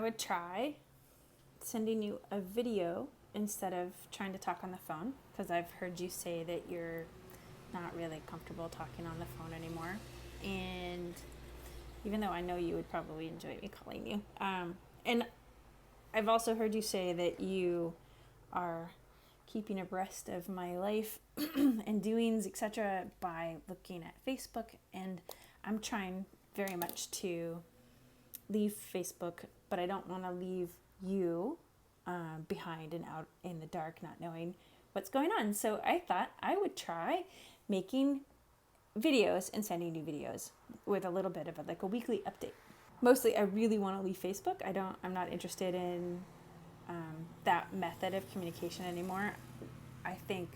I would try sending you a video instead of trying to talk on the phone, because I've heard you say that you're not really comfortable talking on the phone anymore. And even though I know you would probably enjoy me calling you. And I've also heard you say that you are keeping abreast of my life and doings, etc., by looking at Facebook. And I'm trying very much to leave Facebook, but I don't want to leave you behind and out in the dark, not knowing what's going on. So I thought I would try making videos and sending you videos with a little bit of a weekly update. Mostly, I really want to leave Facebook. I'm not interested in that method of communication anymore. I think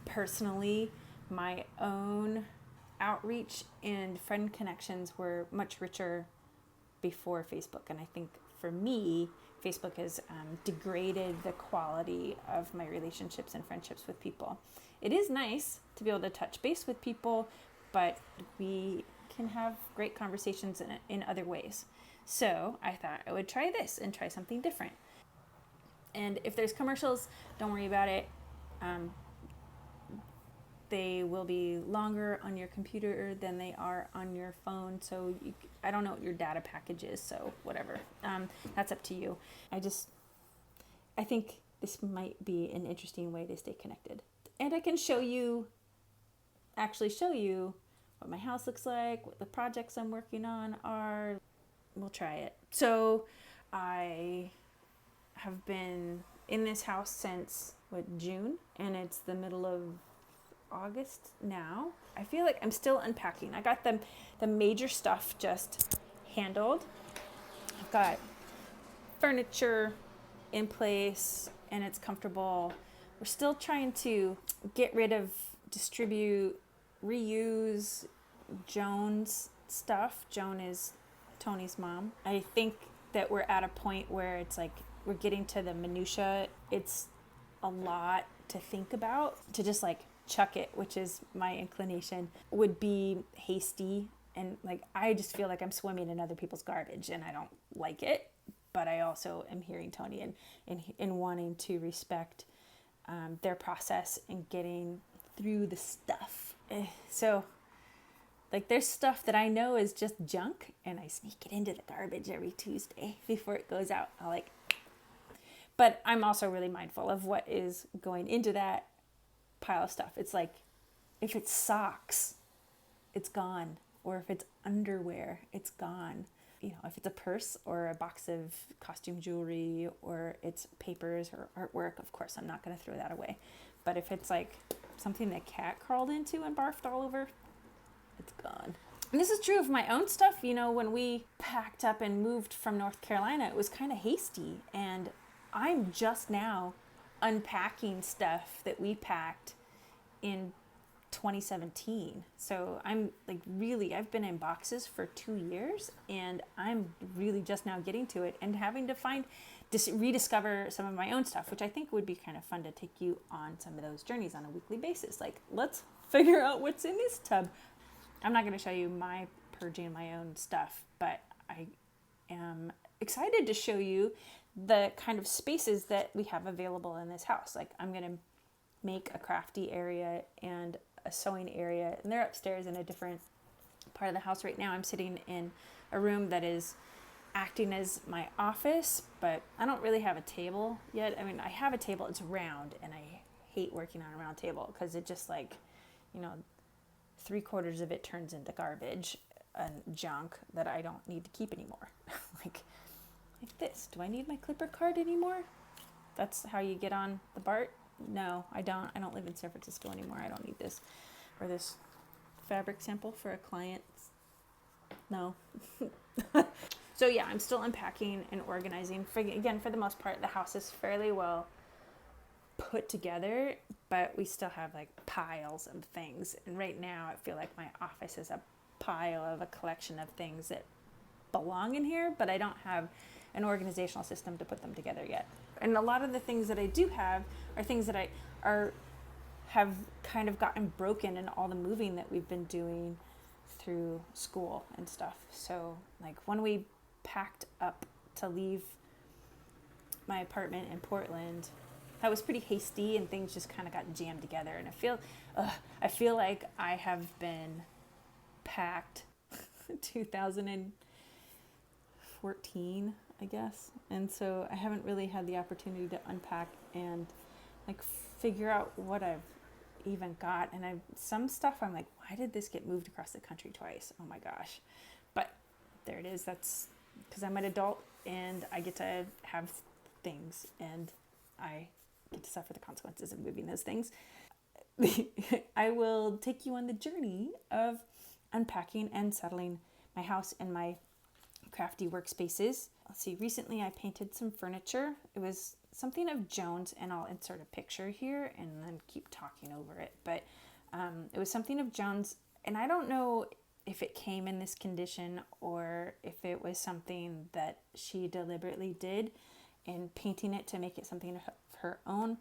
personally, my own outreach and friend connections were much richer before Facebook. And I think for me, Facebook has degraded the quality of my relationships and friendships with people. It is nice to be able to touch base with people, but we can have great conversations in other ways. So I thought I would try this and try something different. And if there's commercials, don't worry about it. They will be longer on your computer than they are on your phone. So I don't know what your data package is, so whatever. That's up to you. I think this might be an interesting way to stay connected. And I can actually show you what my house looks like, what the projects I'm working on are. We'll try it. So I have been in this house since June, and it's the middle of August now. I feel like I'm still unpacking. I got the major stuff just handled. I've got furniture in place and it's comfortable. We're still trying to get rid of, distribute, reuse Joan's stuff. Joan is Tony's mom. I think that we're at a point where it's like we're getting to the minutia. It's a lot to think about. To just chuck it, which is my inclination, would be hasty, and I just feel like I'm swimming in other people's garbage and I don't like it. But I also am hearing Tony and wanting to respect their process and getting through the stuff. So there's stuff that I know is just junk, and I sneak it into the garbage every Tuesday before it goes out. But I'm also really mindful of what is going into that pile of stuff. It's like, if it's socks, it's gone. Or if it's underwear, it's gone. If it's a purse or a box of costume jewelry, or it's papers or artwork, of course I'm not going to throw that away. But if it's something that cat crawled into and barfed all over, it's gone. And this is true of my own stuff. When we packed up and moved from North Carolina, it was kind of hasty, and I'm just now unpacking stuff that we packed in 2017. So I'm I've been in boxes for 2 years, and I'm really just now getting to it and having to rediscover some of my own stuff, which I think would be kind of fun to take you on some of those journeys on a weekly basis. Let's figure out what's in this tub. I'm not going to show you my purging my own stuff, but I am excited to show you the kind of spaces that we have available in this house. I'm going to make a crafty area and a sewing area, and they're upstairs in a different part of the house. Right now I'm sitting in a room that is acting as my office, but I don't really have a table yet. I mean, I have a table, it's round, and I hate working on a round table because it just 3/4 of it turns into garbage and junk that I don't need to keep anymore. like this. Do I need my Clipper card anymore? That's how you get on the BART? No, I don't. I don't live in San Francisco anymore. I don't need this. Or this fabric sample for a client. No. So yeah, I'm still unpacking and organizing. For the most part, the house is fairly well put together, but we still have piles of things. And right now I feel like my office is a pile of a collection of things that belong in here, but I don't have an organizational system to put them together yet. And a lot of the things that I do have are things that have kind of gotten broken in all the moving that we've been doing through school and stuff. So when we packed up to leave my apartment in Portland, that was pretty hasty and things just kind of got jammed together. And I feel like I have been packed 2014, I guess. And so I haven't really had the opportunity to unpack and like figure out what I've even got. And some stuff I'm like, why did this get moved across the country twice? Oh my gosh. But there it is. That's because I'm an adult and I get to have things and I get to suffer the consequences of moving those things. I will take you on the journey of unpacking and settling my house and my crafty workspaces. Let's see, recently I painted some furniture. It was something of Jones, and I'll insert a picture here and then keep talking over it. But it was something of Jones, and I don't know if it came in this condition or if it was something that she deliberately did in painting it to make it something of her own.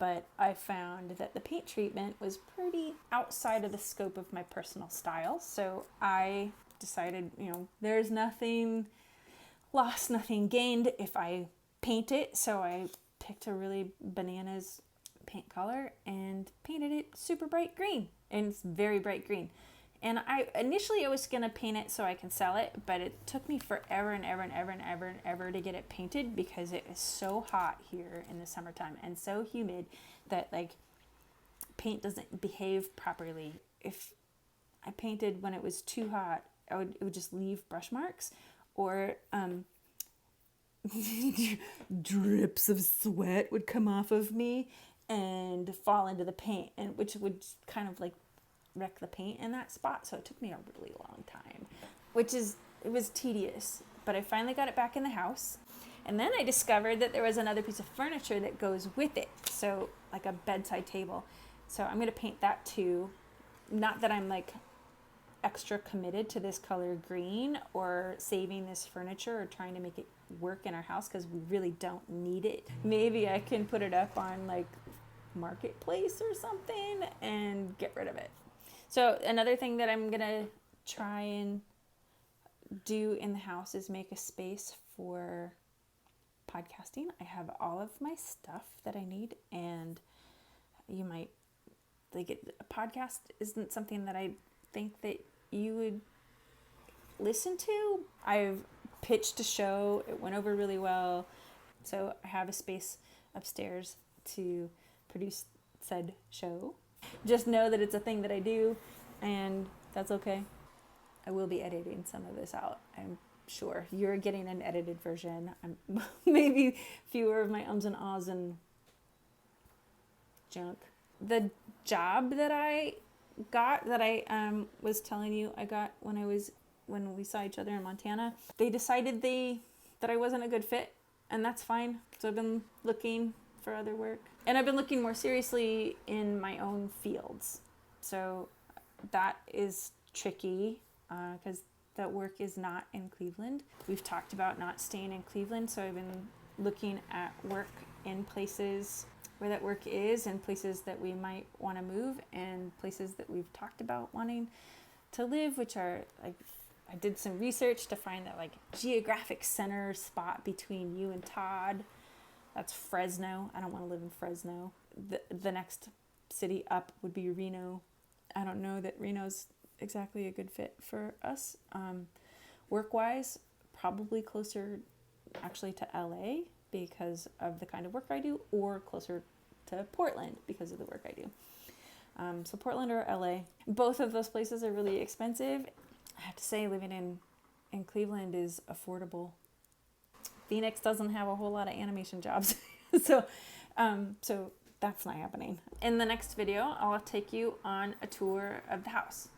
But I found that the paint treatment was pretty outside of the scope of my personal style. So I decided, there's nothing lost, nothing gained if I paint it. So I picked a really bananas paint color and painted it super bright green. And it's very bright green. And I was going to paint it so I can sell it, but it took me forever and ever to get it painted because it is so hot here in the summertime and so humid that like paint doesn't behave properly. If I painted when it was too hot, it would just leave brush marks or drips of sweat would come off of me and fall into the paint, and which would kind of like wreck the paint in that spot. So it took me a really long time, it was tedious, but I finally got it back in the house. And then I discovered that there was another piece of furniture that goes with it. So like a bedside table. So I'm going to paint that too. Not that I'm like extra committed to this color green or saving this furniture or trying to make it work in our house because we really don't need it. Maybe I can put it up on like Marketplace or something and get rid of it. So another thing that I'm going to try and do in the house is make a space for podcasting. I have all of my stuff that I need, and you might like it. A podcast isn't something that I think that you would listen to. I've pitched a show. It went over really well. So I have a space upstairs to produce said show. Just know that it's a thing that I do, and that's okay. I will be editing some of this out. I'm sure you're getting an edited version. Maybe fewer of my ums and ahs and junk. The job that I got, that I was telling you I got when we saw each other in Montana, they decided that I wasn't a good fit, and that's fine. So I've been looking for other work. And I've been looking more seriously in my own fields. So that is tricky because that work is not in Cleveland. We've talked about not staying in Cleveland, so I've been looking at work in places where that work is and places that we might want to move and places that we've talked about wanting to live, which are like, I did some research to find that like geographic center spot between you and Todd. That's Fresno. I don't want to live in Fresno. The next city up would be Reno. I don't know that Reno's exactly a good fit for us. Work-wise, probably closer actually to LA because of the kind of work I do, or closer to Portland because of the work I do. So Portland or LA. Both of those places are really expensive. I have to say living in Cleveland is affordable. Phoenix doesn't have a whole lot of animation jobs. so that's not happening. In the next video, I'll take you on a tour of the house.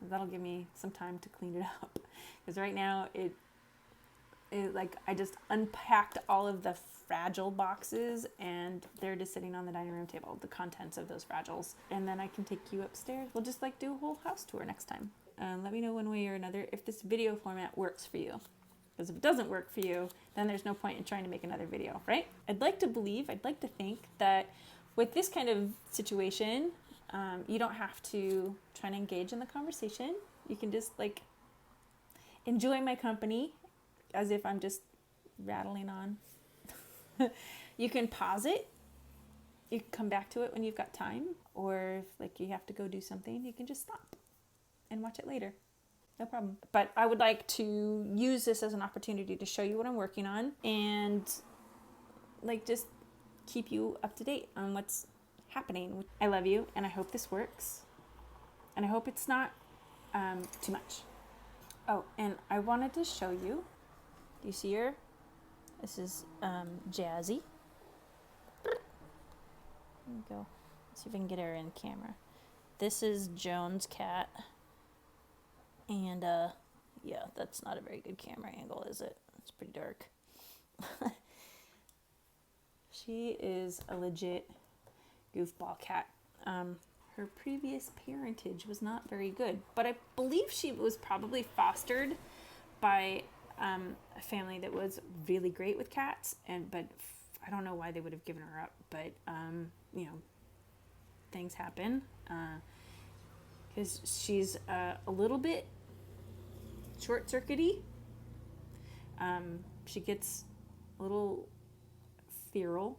That'll give me some time to clean it up. Because right now, it like I just unpacked all of the fragile boxes and they're just sitting on the dining room table, the contents of those fragiles. And then I can take you upstairs. We'll just like do a whole house tour next time. Let me know one way or another if this video format works for you. Because if it doesn't work for you, then there's no point in trying to make another video, right? I'd like to think that with this kind of situation, you don't have to try to engage in the conversation. You can just like enjoy my company as if I'm just rattling on. You can pause it. You can come back to it when you've got time, or if like you have to go do something, you can just stop and watch it later. No problem. But I would like to use this as an opportunity to show you what I'm working on and like just keep you up to date on what's happening. I love you, and I hope this works. And I hope it's not too much. Oh, and I wanted to show you. Do you see her? This is Jazzy. There you go. Let's see if I can get her in camera. This is Joan's cat. And yeah, that's not a very good camera angle, is it? It's pretty dark. She is a legit goofball cat. Her previous parentage was not very good, but I believe she was probably fostered by a family that was really great with cats, but I don't know why they would have given her up, but you know, things happen because she's a little bit short-circuity. She gets a little feral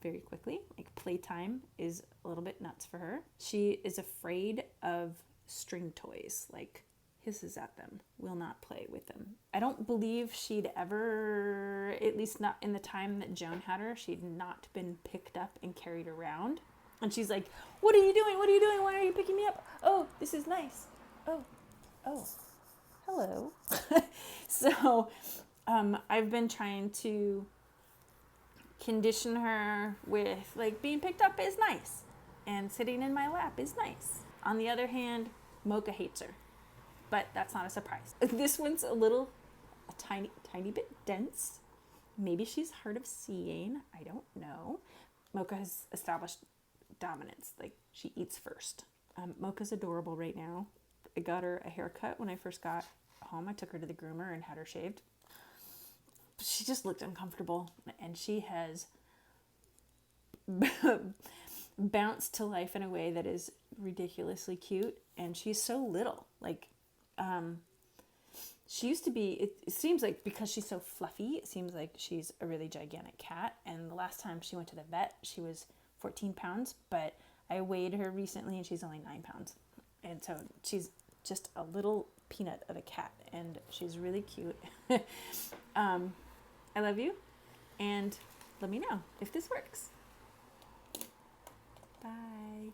very quickly. Like playtime is a little bit nuts for her. She is afraid of string toys, like hisses at them, will not play with them. I don't believe she'd ever, at least not in the time that Joan had her, she'd not been picked up and carried around. And she's like, what are you doing? What are you doing? Why are you picking me up? Oh, this is nice. Oh, hello. So I've been trying to condition her with like being picked up is nice and sitting in my lap is nice. On the other hand, Mocha hates her, but that's not a surprise. This one's a tiny bit dense. Maybe she's hard of seeing. I don't know. Mocha has established dominance. Like she eats first. Mocha's adorable right now. I got her a haircut when I first got home. I took her to the groomer and had her shaved. She just looked uncomfortable, and she has bounced to life in a way that is ridiculously cute, and she's so little. Like she used to be, it seems like because she's so fluffy, it seems like she's a really gigantic cat. And the last time she went to the vet, she was 14 pounds, but I weighed her recently and she's only 9 pounds. And so she's just a little peanut of a cat, and she's really cute. I love you, and let me know if this works. Bye.